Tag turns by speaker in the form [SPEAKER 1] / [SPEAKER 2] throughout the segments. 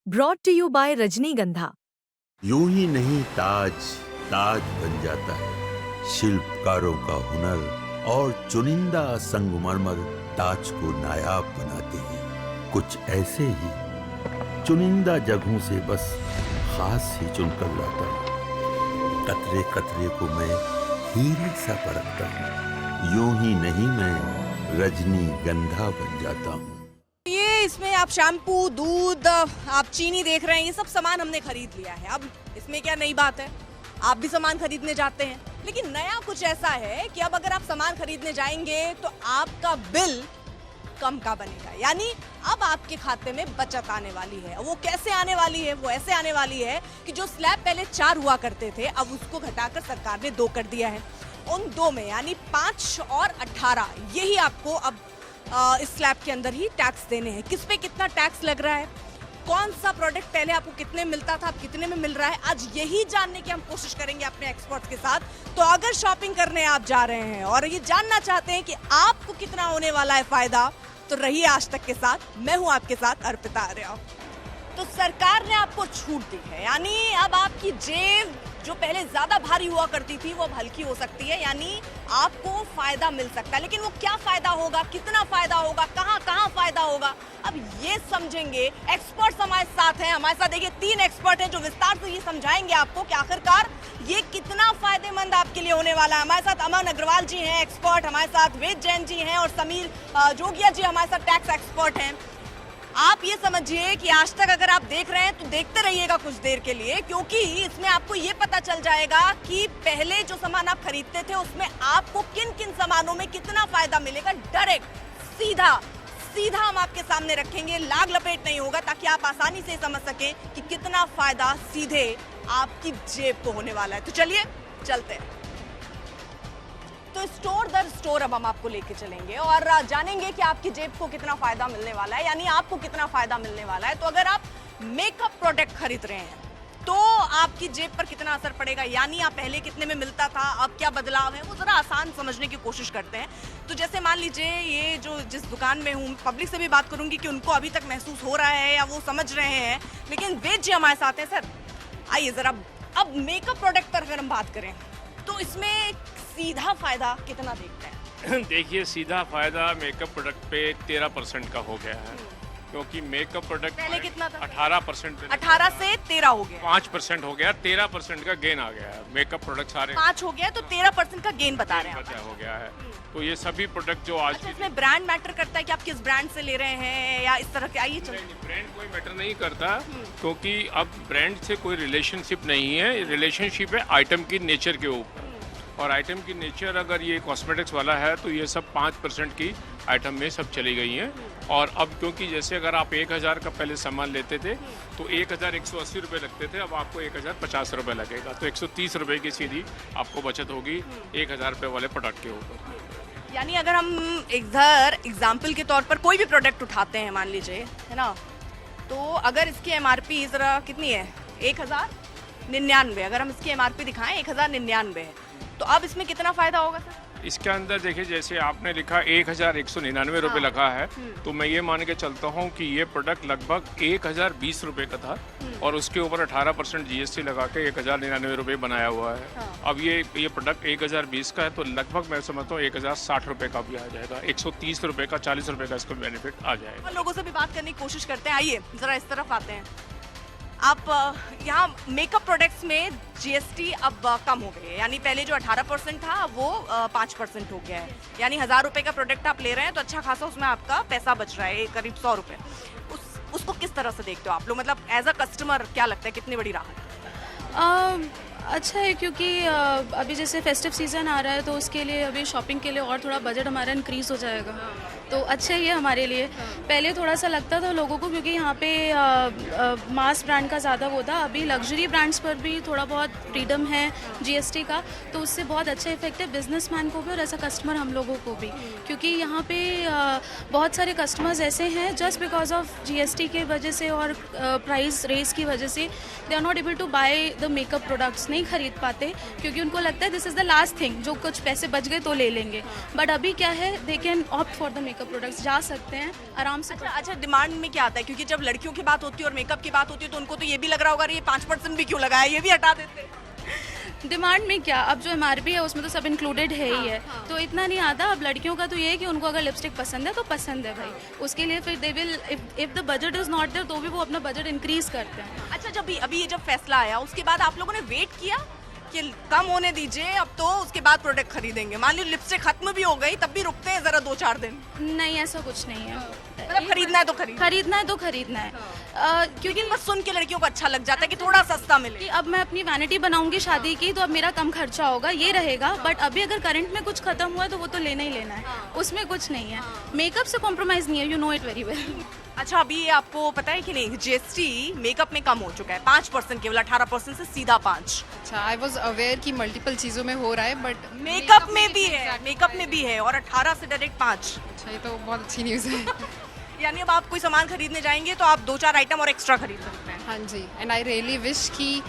[SPEAKER 1] Brought to you bye रजनीगंधा।
[SPEAKER 2] यूं ही नहीं ताज ताज बन जाता है, शिल्पकारों का हुनर और चुनिंदा संगमरमर ताज को नायाब बनाते हैं। कुछ ऐसे ही चुनिंदा जगहों से बस खास ही चुनकर लाता हूँ। कतरे कतरे को मैं हीरे सा परखता हूँ। यूं ही नहीं मैं रजनीगंधा बन जाता हूँ।
[SPEAKER 3] ये इसमें आप शैम्पू, दूध, आप चीनी देख रहे हैं, ये सब सामान हमने खरीद लिया है। अब इसमें क्या नई बात है, आप भी सामान खरीदने जाते हैं। लेकिन नया कुछ ऐसा है कि अब अगर आप सामान खरीदने जाएंगे तो आपका बिल कम का बनेगा, यानी अब आपके खाते में बचत आने वाली है। वो कैसे आने वाली है? वो ऐसे आने वाली है कि जो स्लैब पहले 4 हुआ करते थे, अब उसको घटाकर सरकार ने 2 कर दिया है। उन 2 में यानी 5 और 18 यही आपको अब इस स्लैब के अंदर ही टैक्स देने हैं। किस पे कितना टैक्स लग रहा है, कौन सा प्रोडक्ट पहले आपको कितने मिलता था, अब कितने में मिल रहा है, आज यही जानने की हम कोशिश करेंगे अपने एक्सपर्ट्स के साथ। तो अगर शॉपिंग करने आप जा रहे हैं और ये जानना चाहते हैं कि आपको कितना होने वाला है फायदा, तो रहिए आज तक के साथ। मैं हूं आपके साथ अर्पिता आर्या। तो सरकार ने आपको छूट दी है, यानी अब आपकी जेब जो पहले ज्यादा भारी हुआ करती थी वो अब हल्की हो सकती है, यानी आपको फायदा मिल सकता है। लेकिन वो क्या फायदा होगा, कितना फायदा होगा, कहां कहां फायदा होगा, अब ये समझेंगे। एक्सपर्ट्स हमारे साथ हैं, हमारे साथ देखिए 3 एक्सपर्ट हैं जो विस्तार से ये समझाएंगे आपको कि आखिरकार ये कितना फायदेमंद आपके लिए होने वाला है। हमारे साथ अमन अग्रवाल जी हैं एक्सपर्ट, हमारे साथ वेद जैन जी हैं और समीर जोगिया जी हमारे साथ टैक्स एक्सपर्ट हैं। आप ये समझिए कि आज तक अगर आप देख रहे हैं तो देखते रहिएगा कुछ देर के लिए, क्योंकि इसमें आपको ये पता चल जाएगा कि पहले जो सामान आप खरीदते थे उसमें आपको किन किन सामानों में कितना फायदा मिलेगा। डायरेक्ट सीधा सीधा हम आपके सामने रखेंगे, लाग लपेट नहीं होगा, ताकि आप आसानी से समझ सकें कि कितना फायदा सीधे आपकी जेब को होने वाला है। तो चलिए चलते हैं। तो स्टोर दर स्टोर अब हम आपको लेके चलेंगे और जानेंगे कि आपकी जेब को कितना फायदा मिलने वाला है, यानी आपको कितना फायदा मिलने वाला है। तो अगर आप मेकअप प्रोडक्ट खरीद रहे हैं तो आपकी जेब पर कितना असर पड़ेगा, यानी आप पहले कितने में मिलता था, अब क्या बदलाव है, वो जरा आसान समझने की कोशिश करते हैं। तो जैसे मान लीजिए ये जो जिस दुकान में हूँ, पब्लिक से भी बात करूंगी कि उनको अभी तक महसूस हो रहा है या वो समझ रहे हैं, लेकिन वेद जी हमारे साथ हैं। सर आइए जरा, अब मेकअप प्रोडक्ट पर अगर हम बात करें तो इसमें सीधा फायदा कितना देखते हैं?
[SPEAKER 4] देखिए, सीधा फायदा मेकअप प्रोडक्ट पे 13% का हो गया है, क्योंकि मेकअप प्रोडक्ट
[SPEAKER 3] पहले कितना था?
[SPEAKER 4] 18%,
[SPEAKER 3] 18 से 13 हो गया,
[SPEAKER 4] 5% हो गया, 13% का गेन आ गया है। मेकअप प्रोडक्ट सारे
[SPEAKER 3] 5 हो गया, तो 13% का गेन बता रहे हैं
[SPEAKER 4] बचा
[SPEAKER 3] आप।
[SPEAKER 4] हो गया है। तो ये सभी प्रोडक्ट जो आज
[SPEAKER 3] अच्छा, इसमें ब्रांड मैटर करता है कि आप किस ब्रांड से ले रहे हैं या इस तरह के? आइए चलो।
[SPEAKER 4] ब्रांड कोई मैटर नहीं करता, क्योंकि अब ब्रांड से कोई रिलेशनशिप नहीं है, रिलेशनशिप है आइटम की नेचर के ऊपर। और आइटम की नेचर अगर ये कॉस्मेटिक्स वाला है तो ये सब 5% की आइटम में सब चली गई हैं। और अब क्योंकि जैसे अगर आप 1000 का पहले सामान लेते थे तो 1180 रुपये लगते थे, अब आपको 1050 रुपये लगेगा, तो 130 रुपये की सीधी आपको बचत होगी 1000 रुपये वाले प्रोडक्ट के ऊपर।
[SPEAKER 3] यानी अगर हम इधर एग्जाम्पल के तौर पर कोई भी प्रोडक्ट उठाते हैं, मान लीजिए, है ना, तो अगर इसकी एमआरपी जरा कितनी है, 1099, अगर हम इसकी एमआरपी दिखाएं 1099 है, तो अब इसमें कितना फायदा होगा सर?
[SPEAKER 4] इसके अंदर देखिए, जैसे आपने लिखा 1199 रुपये लिखा है, तो मैं ये मान के चलता हूँ कि ये प्रोडक्ट लगभग 1020 रुपये का था और उसके ऊपर 18% जीएसटी लगा के 1099 रुपये बनाया हुआ है। अब ये प्रोडक्ट 1020 का है, तो लगभग मैं समझता हूँ 1060 रुपये का भी आ जाएगा, 130 रुपये का, 40 रुपये का इसको बेनिफिट आ जाएगा।
[SPEAKER 3] लोगों से भी बात करने की कोशिश करते हैं। आइए जरा इस तरफ आते हैं। आप यहाँ मेकअप प्रोडक्ट्स में जीएसटी अब कम हो गई है, यानी पहले जो 18% था वो 5% हो गया है, यानी 1000 रुपये का प्रोडक्ट आप ले रहे हैं तो अच्छा खासा उसमें आपका पैसा बच रहा है, करीब 100 रुपये। उसको किस तरह से देखते हो आप लोग, मतलब एज अ कस्टमर क्या लगता है कितनी बड़ी राहत?
[SPEAKER 5] अच्छा है, क्योंकि अभी जैसे फेस्टिव सीज़न आ रहा है तो उसके लिए अभी शॉपिंग के लिए और थोड़ा बजट हमारा इंक्रीज़ हो जाएगा, तो अच्छा ही है हमारे लिए। पहले थोड़ा सा लगता था लोगों को, क्योंकि यहाँ पे मास ब्रांड का ज़्यादा वो था, अभी लग्जरी ब्रांड्स पर भी थोड़ा बहुत फ्रीडम है जीएसटी का, तो उससे बहुत अच्छा इफेक्ट है बिजनेसमैन को भी और ऐसा कस्टमर हम लोगों को भी, क्योंकि यहाँ पे बहुत सारे कस्टमर्स ऐसे हैं जस्ट बिकॉज ऑफ जीएसटी के वजह से और प्राइस रेस की वजह से they are not able to buy the makeup products, नहीं खरीद पाते, क्योंकि उनको लगता है this is the last thing, जो कुछ पैसे बच गए तो ले लेंगे। बट अभी क्या है, they can opt for the makeup तो प्रोडक्ट्स जा सकते हैं आराम से।
[SPEAKER 3] अच्छा, डिमांड में क्या आता है? क्योंकि जब लड़कियों की बात होती है और मेकअप की बात होती है तो उनको तो ये भी लग रहा होगा अरे ये 5% भी क्यों लगाया, ये भी हटा देते हैं।
[SPEAKER 5] डिमांड में क्या, अब जो MRP है उसमें तो सब इंक्लूडेड है ही है, तो इतना नहीं आता। अब लड़कियों का तो ये है कि उनको अगर लिपस्टिक पसंद है तो पसंद है भाई, उसके लिए फिर they will, if the budget is not there तो भी वो अपना बजट इंक्रीज करते हैं।
[SPEAKER 3] अच्छा, जब अभी ये जब फैसला आया उसके बाद आप लोगों ने वेट किया कि कम होने दीजिए अब तो उसके बाद प्रोडक्ट खरीदेंगे? मान लीजिए लिपस्टिक खत्म भी हो गई तब भी रुकते हैं जरा 2-4 दिन?
[SPEAKER 5] नहीं, ऐसा कुछ नहीं है।
[SPEAKER 3] मतलब खरीदना है तो
[SPEAKER 5] खरीदना है तो खरीदना है,
[SPEAKER 3] क्योंकि बस सुन के लड़कियों को अच्छा लग जाता है कि थोड़ा सस्ता मिले।
[SPEAKER 5] कि अब मैं अपनी वैनिटी बनाऊंगी शादी की तो अब मेरा कम खर्चा होगा, ये रहेगा। बट अभी अगर करंट में कुछ खत्म हुआ है तो वो तो लेना ही लेना है, उसमें कुछ नहीं है। मेकअप से कॉम्प्रोमाइज नहीं है, you know it very well.
[SPEAKER 3] अच्छा, अभी ये आपको पता है कि नहीं GST मेकअप में कम हो चुका है 5%, केवल 18% से सीधा 5।
[SPEAKER 6] अच्छा, आई वॉज अवेयर कि मल्टीपल चीज़ों में हो रहा है बट
[SPEAKER 3] मेकअप में भी है, मेकअप में भी है और 18 से डायरेक्ट 5।
[SPEAKER 6] अच्छा, ये तो बहुत अच्छी न्यूज़ है।
[SPEAKER 3] यानी अब आप कोई सामान खरीदने जाएंगे तो आप 2-4 आइटम और एक्स्ट्रा खरीद सकते हैं।
[SPEAKER 6] हाँ जी, एंड आई रियली विश कि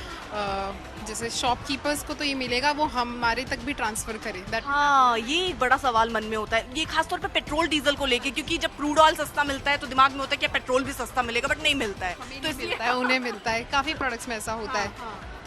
[SPEAKER 6] जैसे शॉपकीपर्स को तो ये मिलेगा वो हमारे तक भी ट्रांसफ़र करे। दैट
[SPEAKER 3] हाँ, ये एक बड़ा सवाल मन में होता है, ये खासतौर पे पेट्रोल डीजल को लेके, क्योंकि जब क्रूड ऑयल सस्ता मिलता है तो दिमाग में होता है कि पेट्रोल भी सस्ता मिलेगा, बट नहीं मिलता है।
[SPEAKER 6] तो मिलता है, उन्हें मिलता है, काफ़ी प्रोडक्ट्स में ऐसा होता है।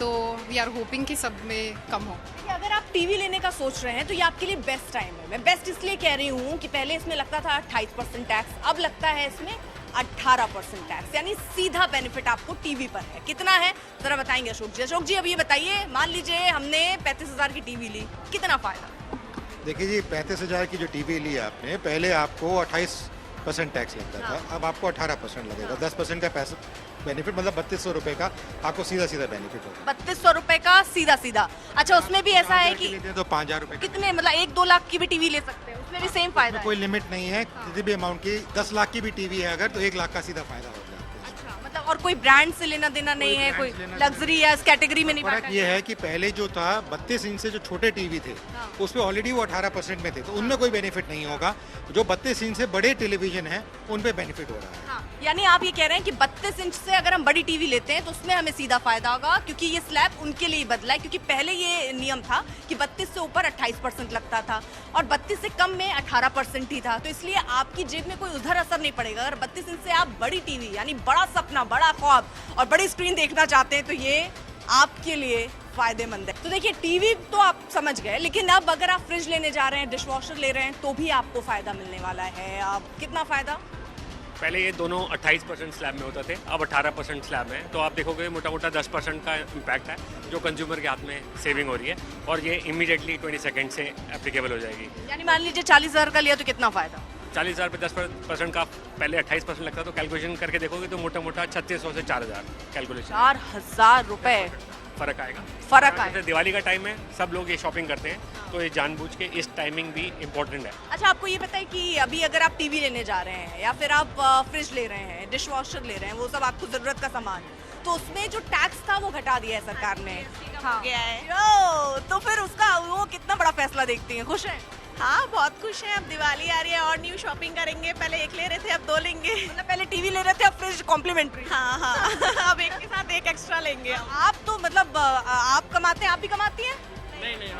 [SPEAKER 6] तो वी आर होपिंग कि सब में कम हो।
[SPEAKER 3] अगर आप टीवी लेने का सोच रहे हैं तो ये आपके लिए बेस्ट टाइम है। मैं बेस्ट इसलिए कह रही हूँ कि पहले इसमें लगता था 28% टैक्स, अब लगता है इसमें 18% टैक्स, यानी सीधा बेनिफिट आपको टीवी पर है। कितना है जरा बताएंगे अशोक जी। अशोक जी, अब ये बताइए, मान लीजिए हमने 35,000 की टीवी ली, कितना फायदा?
[SPEAKER 7] देखिए जी, 35,000 की जो टीवी ली आपने, पहले आपको 28% टैक्स लगता था, अब आपको 18% लगेगा। 10% का पैसा बेनिफिट, मतलब 3200 रुपए का आपको सीधा बेनिफिट होगा।
[SPEAKER 3] 3200 रुपए का सीधा। अच्छा, उसमें भी ऐसा है कि
[SPEAKER 7] लेते हैं तो 5,000 रुपए
[SPEAKER 3] कितने, मतलब 1-2 लाख की भी टीवी ले सकते हैं, उसमें भी सेम फायदा है?
[SPEAKER 7] कोई लिमिट नहीं है, किसी भी अमाउंट की। 10 लाख की भी टीवी है अगर तो 1 लाख का सीधा फायदा होगा।
[SPEAKER 3] अच्छा, मतलब और कोई ब्रांड से लेना देना नहीं है, कोई लग्जरी या इस कैटेगरी में नहीं
[SPEAKER 7] फर्क
[SPEAKER 3] बांटा
[SPEAKER 7] ये
[SPEAKER 3] है?
[SPEAKER 7] है कि पहले जो था 32 इंच से जो छोटे टीवी थे उसमें ऑलरेडी वो 18% में थे, तो उनमें कोई बेनिफिट नहीं होगा। जो 32 इंच से बड़े टेलीविजन है उन पे बेनिफिट हो रहा है।
[SPEAKER 3] हाँ, यानी आप ये कह रहे हैं कि 32 इंच से अगर हम बड़ी टीवी लेते हैं तो उसमें हमें सीधा फायदा होगा, क्योंकि ये स्लैब उनके लिए ही बदला है। क्योंकि पहले ये नियम था कि 32 से ऊपर 28% लगता था और 32 से कम में 18% ही था, तो इसलिए आपकी जेब में कोई उधर असर नहीं पड़ेगा। अगर 32 इंच से आप बड़ी टीवी यानी बड़ा सपना, बड़ा ख्वाब और बड़ी स्क्रीन देखना चाहते हैं तो ये आपके लिए फायदेमंद है। तो देखिए, टीवी तो आप समझ गए, लेकिन अब अगर आप फ्रिज लेने जा रहे हैं, डिशवॉशर ले रहे हैं तो भी आपको फायदा मिलने वाला है। अब कितना फायदा?
[SPEAKER 8] पहले ये दोनों 28% स्लैब में होते थे, अब 18% स्लैब में है। तो आप देखोगे मोटा मोटा 10% का इम्पैक्ट है जो कंज्यूमर के हाथ में सेविंग हो रही है, और ये इमीडिएटली 20 सेकेंड से एप्लीकेबल हो जाएगी।
[SPEAKER 3] यानी मान लीजिए 40,000 का लिया तो कितना फायदा?
[SPEAKER 8] 40,000 पे 10% का पहले 28% लगता, तो कैलकुलेशन करके देखोगे तो मोटा मोटा 3600 से 4,000 कैलकुलेशन
[SPEAKER 3] 4,000 रुपए
[SPEAKER 8] फ़र्क आएगा।
[SPEAKER 3] फर्क
[SPEAKER 8] जैसे
[SPEAKER 3] आएगा।
[SPEAKER 8] दिवाली का टाइम है, सब लोग ये शॉपिंग करते हैं, तो ये जानबूझ के इस टाइमिंग भी इम्पोर्टेंट है।
[SPEAKER 3] अच्छा, आपको ये पता है कि अभी अगर आप टीवी लेने जा रहे हैं या फिर आप फ्रिज ले रहे हैं, डिशवॉशर ले रहे हैं, वो सब आपको जरूरत का सामान, तो उसमें जो टैक्स था वो घटा दिया है सरकार ने। हाँ, गया है। तो फिर उसका वो कितना बड़ा फैसला देखती हैं, खुश हैं?
[SPEAKER 9] हाँ, बहुत खुश हैं। अब दिवाली आ रही है और न्यू शॉपिंग करेंगे। पहले एक ले रहे थे, अब 2 लेंगे।
[SPEAKER 3] मतलब पहले टीवी ले रहे थे, अब फ्रिज कॉम्प्लीमेंट्री।
[SPEAKER 9] हाँ अब एक के साथ एक एक्स्ट्रा लेंगे।
[SPEAKER 3] आप तो मतलब आप कमाते हैं, आप भी कमाती हैं?
[SPEAKER 8] नहीं।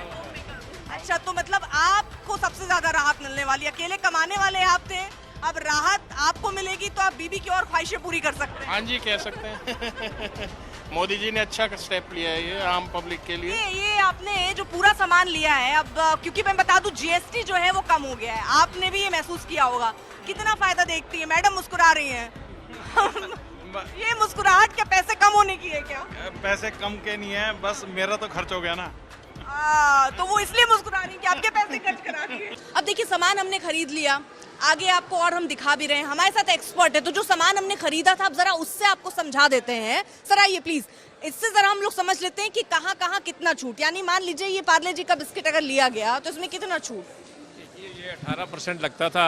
[SPEAKER 3] अच्छा, तो मतलब आपको सबसे ज्यादा राहत मिलने वाली, अकेले कमाने वाले आप थे, अब राहत आपको मिलेगी तो आप बीबी की और ख्वाहिशें पूरी कर सकते हैं।
[SPEAKER 10] हाँ जी, कह सकते हैं। मोदी जी ने अच्छा स्टेप लिया है ये आम पब्लिक के लिए।
[SPEAKER 3] ये आपने जो पूरा सामान लिया है, अब क्योंकि मैं बता दूं GST जो है वो कम हो गया है, आपने भी ये महसूस किया होगा। कितना फायदा देखती है मैडम, मुस्कुरा रही हैं। ये मुस्कुराहट के पैसे कम होने की है क्या?
[SPEAKER 10] पैसे कम के नहीं है, बस मेरा तो खर्च हो गया ना।
[SPEAKER 3] तो वो इसलिए मुस्कुरा रही कि आपके पैसे खर्च करा दिए। अब देखिए, सामान हमने खरीद लिया, आगे आपको और हम दिखा भी रहे हैं, हमारे साथ एक्सपर्ट है, तो जो सामान हमने खरीदा था अब जरा उससे आपको समझा देते हैं। सर आइए प्लीज, इससे जरा हम लोग समझ लेते हैं कि कहाँ कहाँ कितना छूट। यानी मान लीजिए ये पार्ले जी का बिस्किट अगर लिया गया तो इसमें कितना छूट?
[SPEAKER 4] ये 18% लगता था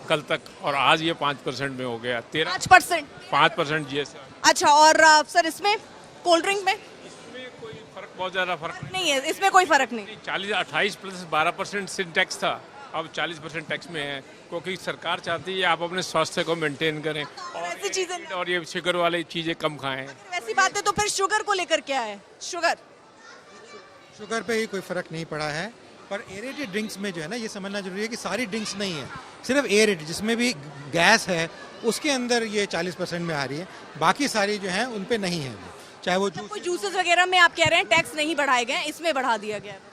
[SPEAKER 4] कल तक, और आज ये 5% में हो गया।
[SPEAKER 3] 5%?
[SPEAKER 4] 5% GST।
[SPEAKER 3] अच्छा, और सर इसमें कोल्ड ड्रिंक में
[SPEAKER 4] कोई फर्क, बहुत ज़्यादा फर्क
[SPEAKER 3] नहीं है, इसमें कोई फर्क नहीं।
[SPEAKER 4] 28 प्लस 12% से टैक्स था, अब 40% टैक्स में है, क्योंकि सरकार चाहती है आप अपने स्वास्थ्य को मेंटेन करें
[SPEAKER 3] ऐसी चीजें
[SPEAKER 4] और ये शुगर वाली चीज़ें कम खाएं।
[SPEAKER 3] वैसी बात है, तो फिर शुगर को लेकर क्या है? शुगर
[SPEAKER 7] शुगर पे ही कोई फर्क नहीं पड़ा है, पर एरेटेड ड्रिंक्स में जो है ना, ये समझना जरूरी है कि सारी ड्रिंक्स नहीं है, सिर्फ एरेटेड जिसमें भी गैस है उसके अंदर ये 40% में आ रही है, बाकी सारी जो है उन पे नहीं है वो, चाहे वो
[SPEAKER 3] कोई जूसेस वगैरह में आप कह रहे हैं टैक्स नहीं बढ़ाए गए, इसमें बढ़ा दिया गया है।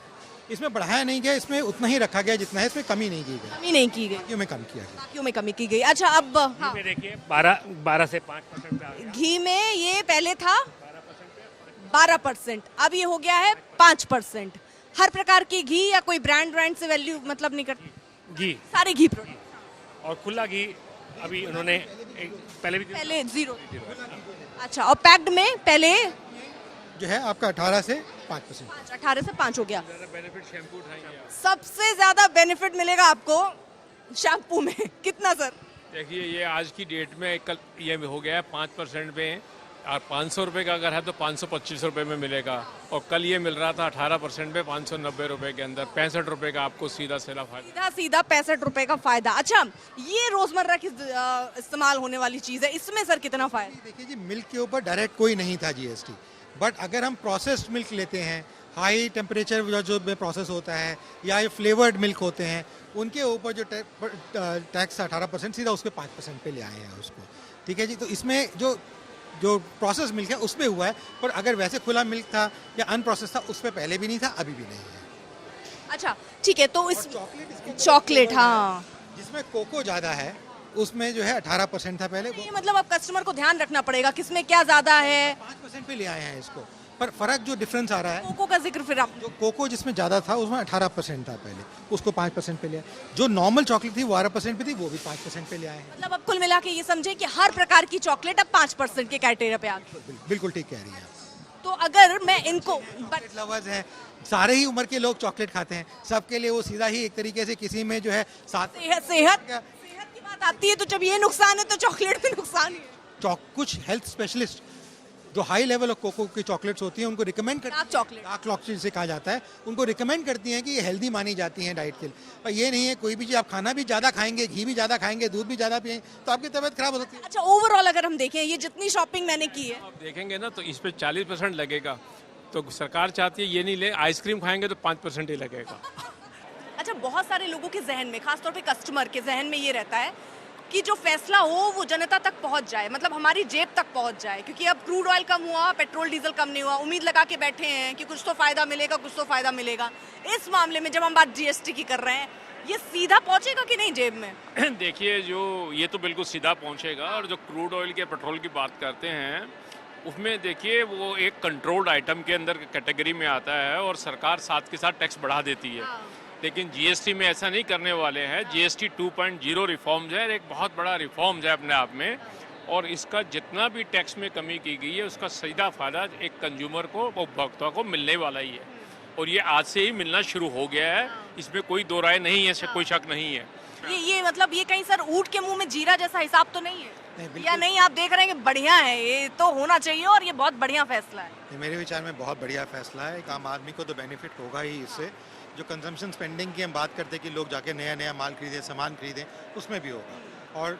[SPEAKER 7] इसमें बढ़ाया नहीं गया, इसमें उतना ही रखा गया जितना है, इसमें कमी नहीं की गई,
[SPEAKER 3] कमी नहीं की गई,
[SPEAKER 7] बाकियों में कम किया गया।
[SPEAKER 3] बाकियों में कमी की गई। अच्छा अब हाँ,
[SPEAKER 8] में देखिए 12 से 5% पे आ गया।
[SPEAKER 3] घी में ये पहले था 12%, अब ये हो गया है 5%। हर प्रकार की घी या कोई ब्रांड से वैल्यू मतलब नहीं करती,
[SPEAKER 8] घी
[SPEAKER 3] सारे घी प्रोडक्ट
[SPEAKER 8] और खुला घी अभी उन्होंने पहले भी
[SPEAKER 3] पहले 0। अच्छा, और पैक्ड में पहले
[SPEAKER 7] जो है आपका 18 से 5%।
[SPEAKER 3] 18 से 5 हो गया।
[SPEAKER 4] बेनिफिट शैम्पू उठाएंगे आप।
[SPEAKER 3] सबसे ज्यादा बेनिफिट मिलेगा आपको शैम्पू में, कितना सर?
[SPEAKER 4] देखिए ये आज की डेट में कल ये हो गया है 5% में, और 500 रुपये का अगर है तो 525 रुपये में मिलेगा, और कल ये मिल रहा था 18% पे 590 रुपये के अंदर 65 रुपये का आपको सीधा सीधा फायदा।
[SPEAKER 3] सीधा 65 रुपए का फायदा। अच्छा, ये रोजमर्रा की इस्तेमाल होने वाली चीज है, इसमें सर कितना फायदा?
[SPEAKER 7] देखिए जी, मिल्क के ऊपर डायरेक्ट कोई नहीं था जीएसटी, बट अगर हम प्रोसेस्ड मिल्क लेते हैं, हाई टेम्परेचर जो प्रोसेस होता है, या ये फ्लेवर्ड मिल्क होते हैं, उनके ऊपर जो टैक्स 18% सीधा उस पर 5% पे ले आए हैं उसको। ठीक है जी, तो इसमें जो प्रोसेस मिल्क है उस पर हुआ है, पर अगर वैसे खुला मिल्क था या अनप्रोसेस था उस पर पहले भी नहीं था, अभी भी नहीं है।
[SPEAKER 3] अच्छा ठीक है, तो इस
[SPEAKER 7] चॉकलेट
[SPEAKER 3] चॉकलेट हाँ,
[SPEAKER 7] जिसमें कोको ज्यादा है उसमें जो है 18% था पहले, वो
[SPEAKER 3] ये मतलब अब कस्टमर को ध्यान रखना पड़ेगा किसमें क्या ज्यादा है।
[SPEAKER 7] 5% पे ले आए हैं इसको, पर फर्क जो डिफरेंस आ रहा है,
[SPEAKER 3] कोको का जिक्र फिर आप
[SPEAKER 7] जो कोको जिसमें ज्यादा था उसमें 18% था पहले, उसको 5% पे लिया। जो नॉर्मल चॉकलेट थी वो 12% पे थी, वो भी 5% पे ले आए हैं।
[SPEAKER 3] मतलब अब कुल मिला के ये समझे कि हर प्रकार की चॉकलेट अब 5% के क्राइटेरिया पे आ गई।
[SPEAKER 7] बिल्कुल ठीक कह रही हैं आप।
[SPEAKER 3] तो अगर मैं इनको
[SPEAKER 7] चॉकलेट लवर्स हैं, सारे ही उम्र के लोग चॉकलेट खाते हैं, सबके लिए वो सीधा ही एक तरीके से किसी में जो है
[SPEAKER 3] सेहत की बात आती है, तो जब ये नुकसान है तो चॉकलेट में नुकसान ही है।
[SPEAKER 7] कुछ हेल्थ स्पेशलिस्ट जो हाई लेवल ऑफ कोको की चॉकलेट्स होती हैं उनको रिकमेंड करती हैं, डार्क चॉकलेट जिसे कहा जाता है, उनको रिकमेंड करती हैं कि ये हेल्दी मानी जाती हैं डाइट के लिए। पर ये नहीं है, कोई भी चीज़ आप खाना भी ज़्यादा खाएंगे, घी भी ज़्यादा खाएंगे, दूध भी ज़्यादा पिएंगे तो आपकी तबीयत खराब हो सकती है।
[SPEAKER 3] अच्छा, ओवरऑल अगर हम देखें, ये जितनी शॉपिंग मैंने की है,
[SPEAKER 4] आप देखेंगे ना तो इस पे 40% लगेगा, तो सरकार चाहती है ये नहीं ले, आइसक्रीम खाएंगे तो 5% ही लगेगा।
[SPEAKER 3] अच्छा, बहुत सारे लोगों के जहन में, खासतौर पे कस्टमर के जहन में ये रहता है कि जो फैसला हो वो जनता तक पहुंच जाए, मतलब हमारी जेब तक पहुंच जाए, क्योंकि अब क्रूड ऑयल कम हुआ, पेट्रोल डीजल कम नहीं हुआ, उम्मीद लगा के बैठे हैं कि कुछ तो फायदा मिलेगा, कुछ तो फायदा मिलेगा। इस मामले में जब हम बात जीएसटी की कर रहे हैं, ये सीधा पहुंचेगा कि नहीं जेब में?
[SPEAKER 4] देखिए, जो ये तो बिल्कुल सीधा पहुंचेगा, और जो क्रूड ऑयल के पेट्रोल की बात करते हैं उसमें देखिए वो एक कंट्रोल्ड आइटम के अंदर कैटेगरी में आता है, और सरकार साथ के साथ टैक्स बढ़ा देती है। लेकिन जीएसटी में ऐसा नहीं करने वाले हैं। जीएसटी 2.0 रिफॉर्म्स है, एक बहुत बड़ा रिफॉर्म्स है अपने आप में, और इसका जितना भी टैक्स में कमी की गई है उसका सीधा फायदा एक कंज्यूमर को, उपभोक्ता को मिलने वाला ही है, और ये आज से ही मिलना शुरू हो गया है, इसमें कोई दो राय नहीं है, कोई शक नहीं है।
[SPEAKER 3] ये मतलब ये कहीं सर ऊँट के मुंह में जीरा जैसा हिसाब तो नहीं है? या नहीं, आप देख रहे हैं कि बढ़िया है, ये तो होना चाहिए और ये बहुत बढ़िया फैसला है?
[SPEAKER 7] मेरे विचार में बहुत बढ़िया फैसला है। एक आम आदमी को तो बेनिफिट होगा ही इससे। जो कंजम्पशन स्पेंडिंग की हम बात करते हैं कि लोग जाके नया नया माल खरीदें, सामान खरीदें, उसमें भी होगा। और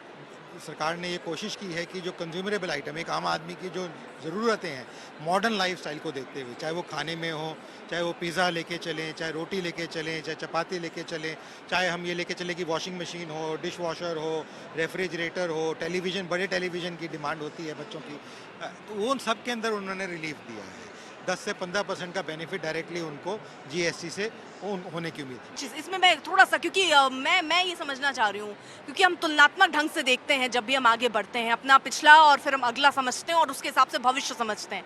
[SPEAKER 7] सरकार ने ये कोशिश की है कि जो कंज्यूमरेबल आइटम, एक आम आदमी की जो ज़रूरतें हैं मॉडर्न लाइफस्टाइल को देखते हुए, चाहे वो खाने में हो, चाहे वो पिज़्ज़ा लेके चलें, चाहे रोटी लेके चलें, चाहे चपाती लेके चलें, चाहे हम ये लेके चलें कि वॉशिंग मशीन हो, डिश वॉशर हो, रेफ्रिजरेटर हो, टेलीविज़न, बड़े टेलीविज़न की डिमांड होती है बच्चों की, तो उन सब के अंदर उन्होंने रिलीफ दिया है। 10 से 15% का बेनिफिट डायरेक्टली उनको जीएसटी से होने की उम्मीद।
[SPEAKER 3] इसमें मैं थोड़ा सा, क्योंकि मैं ये समझना चाह रही हूँ, क्योंकि हम तुलनात्मक ढंग से देखते हैं जब भी हम आगे बढ़ते हैं, अपना पिछला और फिर हम अगला समझते हैं और उसके हिसाब से भविष्य समझते हैं।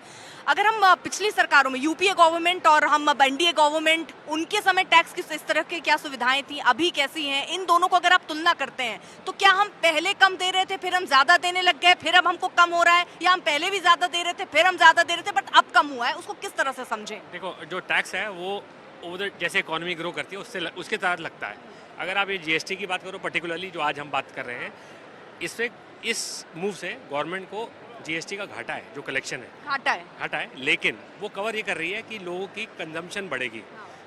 [SPEAKER 3] अगर हम पिछली सरकारों में, यूपीए गवर्नमेंट और हम एनडीए गवर्नमेंट, उनके समय टैक्स की इस तरह की क्या सुविधाएं थी, अभी कैसी हैं, इन दोनों को अगर आप तुलना करते हैं तो क्या हम पहले कम दे रहे थे फिर हम ज्यादा देने लग गए, फिर अब हमको कम हो रहा है, या हम पहले भी ज्यादा दे रहे थे फिर हम ज्यादा दे रहे थे बट अब कम हुआ है? उसको किस तरह से समझें?
[SPEAKER 8] देखो, जो टैक्स है वो उधर जैसे इकोनॉमी ग्रो करती है उसके तहत लगता है। अगर आप ये जीएसटी की बात करो पर्टिकुलरली जो आज हम बात कर रहे हैं, इससे इस मूव से गवर्नमेंट को जीएसटी का घाटा है, जो कलेक्शन है घाटा है, लेकिन वो कवर ये कर रही है कि लोगों की कंजम्पशन बढ़ेगी,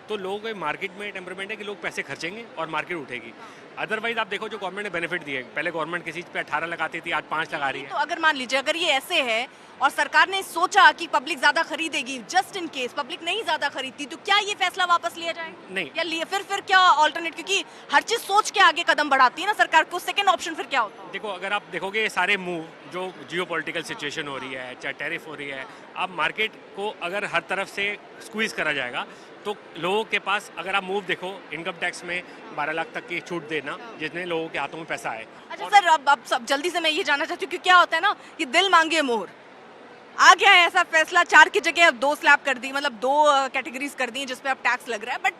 [SPEAKER 8] तो लोगों के मार्केट में टेम्परामेंट है कि लोग पैसे खर्चेंगे और मार्केट उठेगी। अदरवाइज आप देखो जो गवर्नमेंट ने बेनिफिट दिए, पहले गवर्नमेंट किसी चीज़ पे 18 लगाती थी, आज 5 लगा रही है।
[SPEAKER 3] तो अगर मान लीजिए अगर ये ऐसे है और सरकार ने सोचा कि पब्लिक ज्यादा खरीदेगी, जस्ट इन केस पब्लिक नहीं ज्यादा खरीदती, तो क्या ये फैसला वापस लिया जाएगा?
[SPEAKER 8] नहीं।
[SPEAKER 3] या लिए फिर क्या ऑल्टरनेट, क्योंकि हर चीज सोच के आगे कदम बढ़ाती है ना सरकार को, सेकंड ऑप्शन फिर क्या होता है?
[SPEAKER 8] देखो अगर आप देखोगे ये सारे मूव जो जियोपॉलिटिकल सिचुएशन हो रही है, चाहे टैरिफ हो रही है, अब मार्केट को अगर हर तरफ से स्क्वीज करा जाएगा तो लोगों के पास, अगर आप मूव देखो इनकम टैक्स में 12 लाख तक की छूट देना, जितने लोगों के हाथों में पैसा है।
[SPEAKER 3] अच्छा सर, अब सब जल्दी से मैं ये जानना चाहती हूँ कि क्या होता है ना कि दिल मांगे मोहर, आ गया है ऐसा फैसला, 4 की जगह अब 2 स्लैब कर दी, मतलब 2 कैटेगरीज कर दी जिसपे अब टैक्स लग रहा है, बट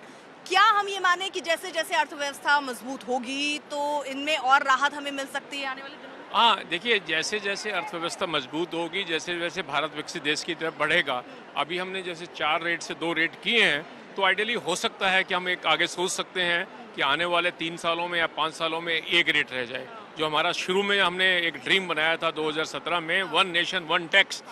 [SPEAKER 3] क्या हम ये माने कि जैसे जैसे अर्थव्यवस्था मजबूत होगी तो इनमें और राहत हमें मिल सकती है आने वाले दिनों में?
[SPEAKER 4] हाँ, देखिए जैसे जैसे अर्थव्यवस्था मजबूत होगी, जैसे जैसे भारत विकसित देश की तरफ बढ़ेगा, अभी हमने जैसे 4 रेट से 2 रेट किए हैं, तो आइडियली हो सकता है कि हम एक आगे सोच सकते हैं कि आने वाले 3 सालों में या 5 सालों में 1 रेट रह जाए। जो हमारा शुरू में हमने एक ड्रीम बनाया था 2017 में, 1 नेशन 1 टैक्स,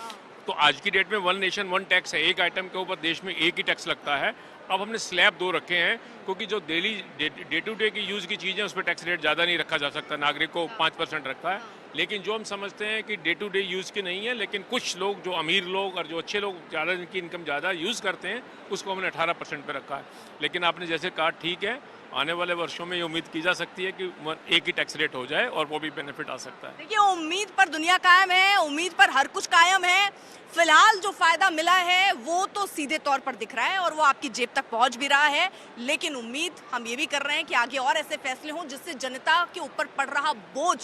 [SPEAKER 4] तो आज की डेट में 1 नेशन 1 टैक्स है, एक आइटम के ऊपर देश में एक ही टैक्स लगता है। अब हमने स्लैब 2 रखे हैं, क्योंकि जो डेली डे टू डे की यूज़ की चीज़ें उस पर टैक्स रेट ज़्यादा नहीं रखा जा सकता, नागरिक को 5% रखा है। लेकिन जो हम समझते हैं कि डे टू डे यूज़ की नहीं है, लेकिन कुछ लोग जो अमीर लोग और जो अच्छे लोग ज़्यादा जिनकी इनकम ज़्यादा यूज़ करते हैं, उसको हमने 18% पे रखा है। लेकिन आपने जैसे कहा ठीक है, आने वाले वर्षों में ये उम्मीद की जा सकती है कि एक ही टैक्स रेट हो जाए और वो भी बेनिफिट आ सकता है।
[SPEAKER 3] देखिए उम्मीद पर दुनिया कायम है, उम्मीद पर हर कुछ कायम है। फिलहाल जो फायदा मिला है वो तो सीधे तौर पर दिख रहा है और वो आपकी जेब तक पहुंच भी रहा है, लेकिन उम्मीद हम ये भी कर रहे हैं कि आगे और ऐसे फैसले हों जिससे जनता के ऊपर पड़ रहा बोझ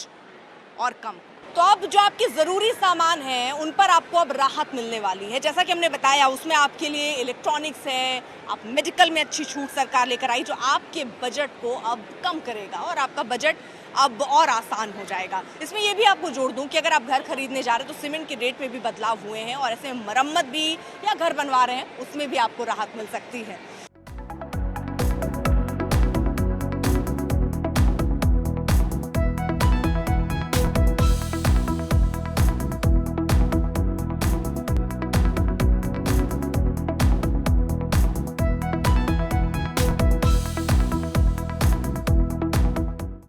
[SPEAKER 3] और कम। तो अब जो आपके ज़रूरी सामान हैं उन पर आपको अब राहत मिलने वाली है, जैसा कि हमने बताया उसमें आपके लिए इलेक्ट्रॉनिक्स है, आप मेडिकल में अच्छी छूट सरकार लेकर आई जो आपके बजट को अब कम करेगा और आपका बजट अब और आसान हो जाएगा। इसमें ये भी आपको जोड़ दूं कि अगर आप घर खरीदने जा रहे हैं तो सीमेंट के रेट में भी बदलाव हुए हैं और ऐसे मरम्मत भी या घर बनवा रहे हैं उसमें भी आपको राहत मिल सकती है।